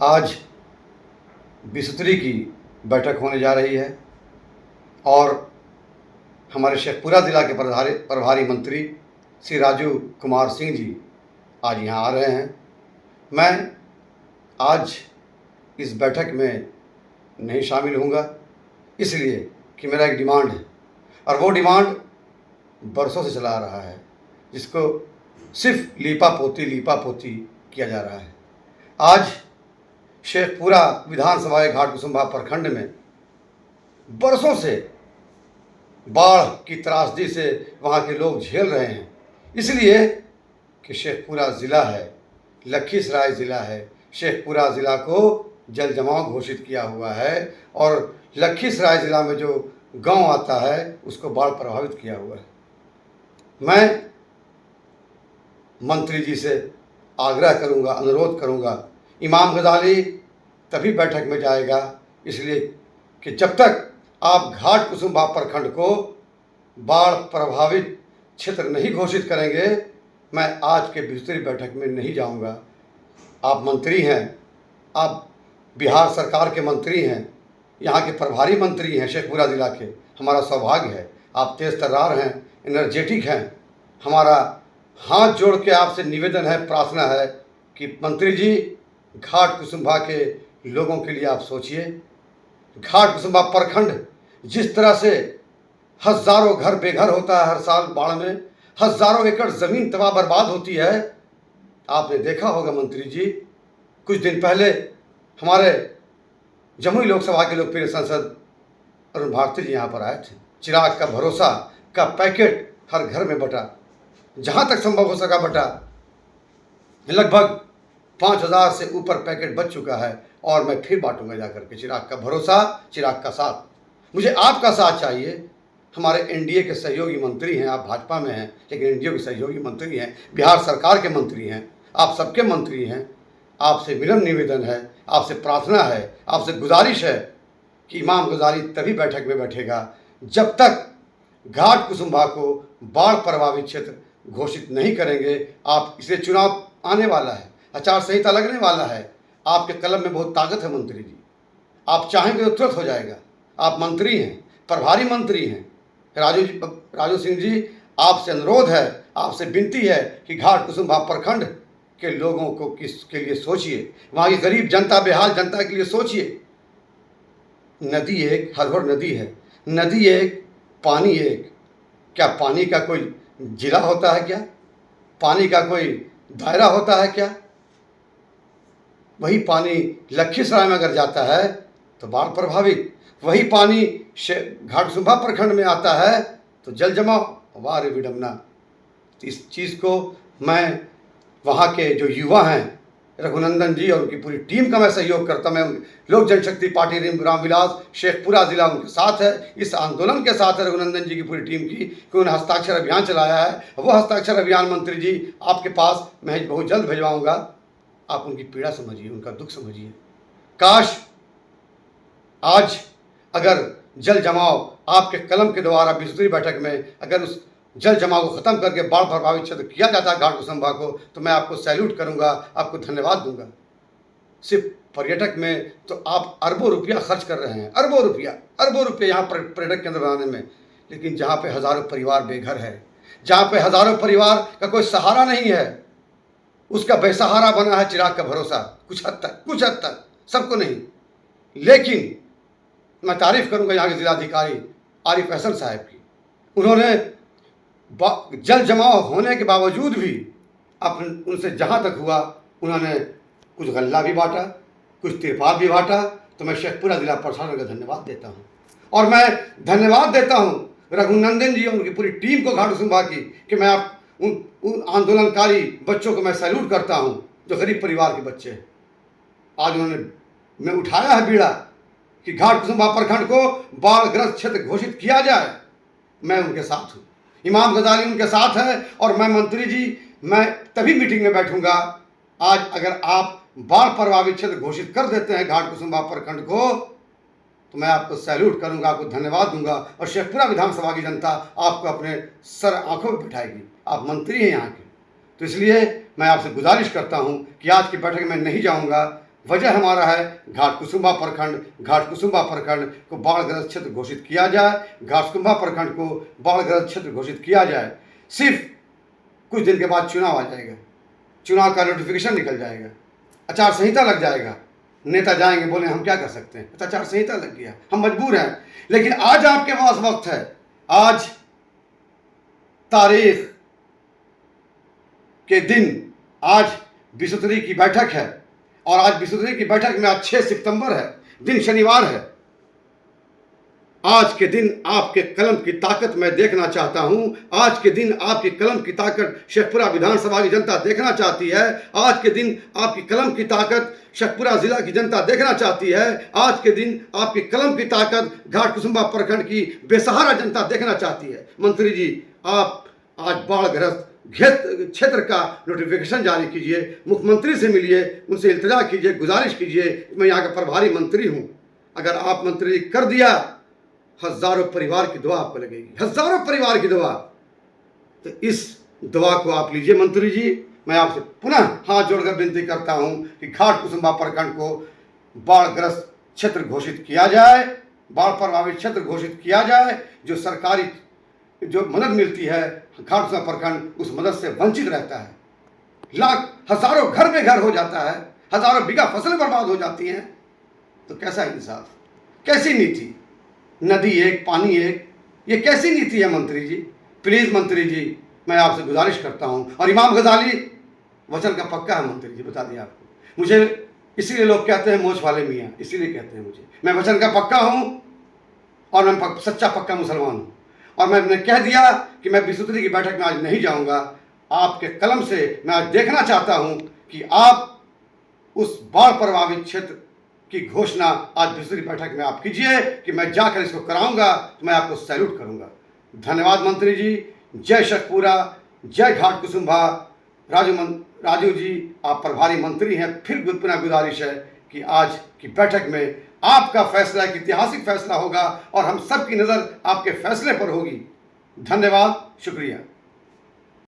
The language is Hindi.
आज 20वीं की बैठक होने जा रही है और हमारे शेखपुरा ज़िला के प्रभारी मंत्री श्री राजू कुमार सिंह जी आज यहाँ आ रहे हैं। मैं आज इस बैठक में नहीं शामिल होऊंगा इसलिए कि मेरा एक डिमांड है और वो डिमांड बरसों से चला आ रहा है, जिसको सिर्फ लीपा पोती किया जा रहा है। आज शेखपुरा विधानसभा घाटकुसुम्भा प्रखंड में बरसों से बाढ़ की त्रासदी से वहाँ के लोग झेल रहे हैं, इसलिए कि शेखपुरा ज़िला है, लखीसराय ज़िला है। शेखपुरा ज़िला को जल जमाव घोषित किया हुआ है और लखीसराय ज़िला में जो गांव आता है उसको बाढ़ प्रभावित किया हुआ है। मैं मंत्री जी से आग्रह करूंगा, अनुरोध करूंगा, इमाम गजाली तभी बैठक में जाएगा इसलिए कि जब तक आप घाटकुसुम्भा प्रखंड को बाढ़ प्रभावित क्षेत्र नहीं घोषित करेंगे, मैं आज के 20वीं बैठक में नहीं जाऊंगा। आप मंत्री हैं, आप बिहार सरकार के मंत्री हैं, यहाँ के प्रभारी मंत्री हैं शेखपुरा ज़िला के। हमारा सौभाग्य है, आप तेज़ तर्रार हैं, एनर्जेटिक हैं। हमारा हाथ जोड़ के आपसे निवेदन है, प्रार्थना है कि मंत्री जी घाटकुसुम्भा के लोगों के लिए आप सोचिए। घाटकुसुम्भा प्रखंड जिस तरह से हज़ारों घर बेघर होता है हर साल बाढ़ में, हज़ारों एकड़ ज़मीन तबाह बर्बाद होती है। आपने देखा होगा मंत्री जी, कुछ दिन पहले हमारे जमुई लोकसभा के लोकप्रिय सांसद अरुण भारती जी यहाँ पर आए थे। चिराग का भरोसा का पैकेट हर घर में बटा, जहाँ तक संभव हो सका बटा। लगभग 5000 से ऊपर पैकेट बच चुका है और मैं फिर बांटूंगा जाकर के। चिराग का भरोसा, चिराग का साथ। मुझे आपका साथ चाहिए। हमारे एनडीए के सहयोगी मंत्री हैं, आप भाजपा में हैं लेकिन एनडीए के सहयोगी मंत्री हैं, बिहार सरकार के मंत्री हैं, आप सबके मंत्री हैं। आपसे विनम्र निवेदन है, आपसे प्रार्थना है, आपसे गुजारिश है कि इमाम गजाली तभी बैठक में बैठेगा जब तक घाटकुसुम्भा को बाढ़ प्रभावित क्षेत्र घोषित नहीं करेंगे। आप इसलिए चुनाव आने वाला है, आचार संहिता लगने वाला है, आपके कलम में बहुत ताकत है मंत्री जी, आप चाहेंगे तो तुरंत हो जाएगा। आप मंत्री हैं, प्रभारी मंत्री हैं। राजू सिंह जी, आपसे अनुरोध है, आपसे विनती है कि घाटकुसुम्भा प्रखंड के लोगों को किसके लिए सोचिए, वहाँ की गरीब जनता, बेहाल जनता के लिए सोचिए। नदी एक, हर नदी है, नदी एक, पानी एक। क्या पानी का कोई जिला होता है क्या? पानी का कोई दायरा होता है क्या? वही पानी लखीसराय में अगर जाता है तो बाढ़ प्रभावित, वही पानी घाटकुसुम्भा प्रखंड में आता है तो जल जमाव। वाह रे विडम्बना। तो इस चीज़ को मैं वहाँ के जो युवा हैं, रघुनंदन जी और उनकी पूरी टीम का मैं सहयोग करता। मैं लोक जनशक्ति पार्टी रामविलास शेखपुरा ज़िला उनके साथ है, इस आंदोलन के साथ है रघुनंदन जी की पूरी टीम की, कि उन्होंने हस्ताक्षर अभियान चलाया है। वो हस्ताक्षर अभियान मंत्री जी आपके पास मैं बहुत जल्द भिजवाऊँगा। आप उनकी पीड़ा समझिए, उनका दुख समझिए। काश आज अगर जल जमाव आपके कलम के द्वारा 20वीं बैठक में अगर उस जल जमाव को ख़त्म करके बाढ़ प्रभावित क्षेत्र किया जाता है घाटकुसुम्भा को, तो मैं आपको सैल्यूट करूंगा, आपको धन्यवाद दूंगा। सिर्फ पर्यटक में तो आप अरबों रुपया खर्च कर रहे हैं, अरबों रुपया यहाँ पर पर्यटक केंद्र बनाने में, लेकिन जहाँ पे हज़ारों परिवार बेघर है, जहाँ पे हज़ारों परिवार का कोई सहारा नहीं है, उसका बेसहारा बना है चिराग का भरोसा। कुछ हद तक, सबको नहीं। लेकिन मैं तारीफ़ करूंगा यहाँ के जिलाधिकारी आरिफ अहसन साहब की। उन्होंने जल जमाव होने के बावजूद भी उनसे जहाँ तक हुआ उन्होंने कुछ गल्ला भी बांटा, कुछ तिरपाल भी बांटा। तो मैं शेखपुरा ज़िला प्रशासन का धन्यवाद देता हूँ और मैं धन्यवाद देता हूँ रघुनंदन जी और उनकी पूरी टीम को घाटकुसुम्भा की, कि मैं आप उन आंदोलनकारी बच्चों को मैं सैल्यूट करता हूँ जो गरीब परिवार के बच्चे हैं। आज मैं उठाया है बीड़ा कि घाटकुसुम्भा प्रखंड को बाढ़ग्रस्त क्षेत्र घोषित किया जाए। मैं उनके साथ हूँ, इमाम गजाली उनके साथ है और मैं मंत्री जी मैं तभी मीटिंग में बैठूंगा। आज अगर आप बाढ़ प्रभावित क्षेत्र घोषित कर देते हैं घाटकुसुम्भा प्रखंड को, तो मैं आपको सैल्यूट करूंगा, आपको धन्यवाद दूंगा और शेखपुरा विधानसभा की जनता आपको अपने सर आंखों में बिठाएगी। आप मंत्री हैं यहाँ के, तो इसलिए मैं आपसे गुजारिश करता हूँ कि आज की बैठक में नहीं जाऊँगा। वजह हमारा है घाटकुसुम्भा प्रखंड को बाढ़ग्रस्त क्षेत्र घोषित किया जाए, घाटकुसुम्भा प्रखंड को बाढ़ग्रस्त क्षेत्र घोषित किया जाए। सिर्फ कुछ दिन के बाद चुनाव आ जाएगा, चुनाव का नोटिफिकेशन निकल जाएगा, आचार संहिता लग जाएगा, नेता जाएंगे बोले हम क्या कर सकते हैं, आचार संहिता लग गया, हम मजबूर हैं। लेकिन आज आपके पास वक्त है, आज तारीख के दिन, आज विश्वस्तरीय की बैठक है और आज विश्वस्तरीय की बैठक में आज 6 सितंबर है, दिन शनिवार है। आज के दिन आपके कलम की ताकत मैं देखना चाहता हूं। आज के दिन आपकी कलम की ताकत शेखपुरा विधानसभा की जनता देखना चाहती है। आज के दिन आपकी कलम की ताकत शेखपुरा जिला की जनता देखना चाहती है। आज के दिन आपकी कलम की ताकत घाटकुसुम्भा प्रखंड की बेसहारा जनता देखना चाहती है। मंत्री जी, आप आज बाढ़ग्रस्त क्षेत्र का नोटिफिकेशन जारी कीजिए, मुख्यमंत्री से मिलिए, उनसे इल्तिजा कीजिए, गुजारिश कीजिए। मैं यहाँ का प्रभारी मंत्री हूँ, अगर आप मंत्री कर दिया, हजारों परिवार की दुआ आपको लगेगी, हजारों परिवार की दुआ। तो इस दुआ को आप लीजिए मंत्री जी। मैं आपसे पुनः हाथ जोड़कर विनती करता हूं कि घाटकुसुम्भा प्रखंड को बाढ़ग्रस्त क्षेत्र घोषित किया जाए, बाढ़ प्रभावित क्षेत्र घोषित किया जाए। जो सरकारी जो मदद मिलती है घाटकुसुम्भा प्रखंड उस मदद से वंचित रहता है। हजारों घर बेघर हो जाता है, हजारों बीघा फसलें बर्बाद हो जाती हैं। तो कैसा इंसाफ, कैसी नीति, नदी एक पानी एक, ये कैसी नीति है मंत्री जी? प्लीज मंत्री जी, मैं आपसे गुजारिश करता हूं। और इमाम गजाली वचन का पक्का है मंत्री जी, बता दिया आपको। मुझे इसीलिए लोग कहते हैं मोछ वाले मियाँ, इसीलिए कहते हैं मुझे। मैं वचन का पक्का हूं और मैं सच्चा पक्का मुसलमान हूं। और मैंने कह दिया कि मैं विश्वस्तरीय की बैठक में आज नहीं जाऊंगा। आपके कलम से मैं आज देखना चाहता हूं कि आप उस बाढ़ प्रभावित क्षेत्र की घोषणा आज विश्वस्तरीय बैठक में आप कीजिए कि मैं जाकर इसको कराऊंगा, तो मैं आपको सैल्यूट करूंगा। धन्यवाद मंत्री जी। जय शेखपुरा, जय घाटकुसुम्भा। राजू जी, आप प्रभारी मंत्री हैं, फिर पुनः गुजारिश है कि आज की बैठक में आपका फैसला एक ऐतिहासिक फैसला होगा और हम सब की नज़र आपके फैसले पर होगी। धन्यवाद, शुक्रिया।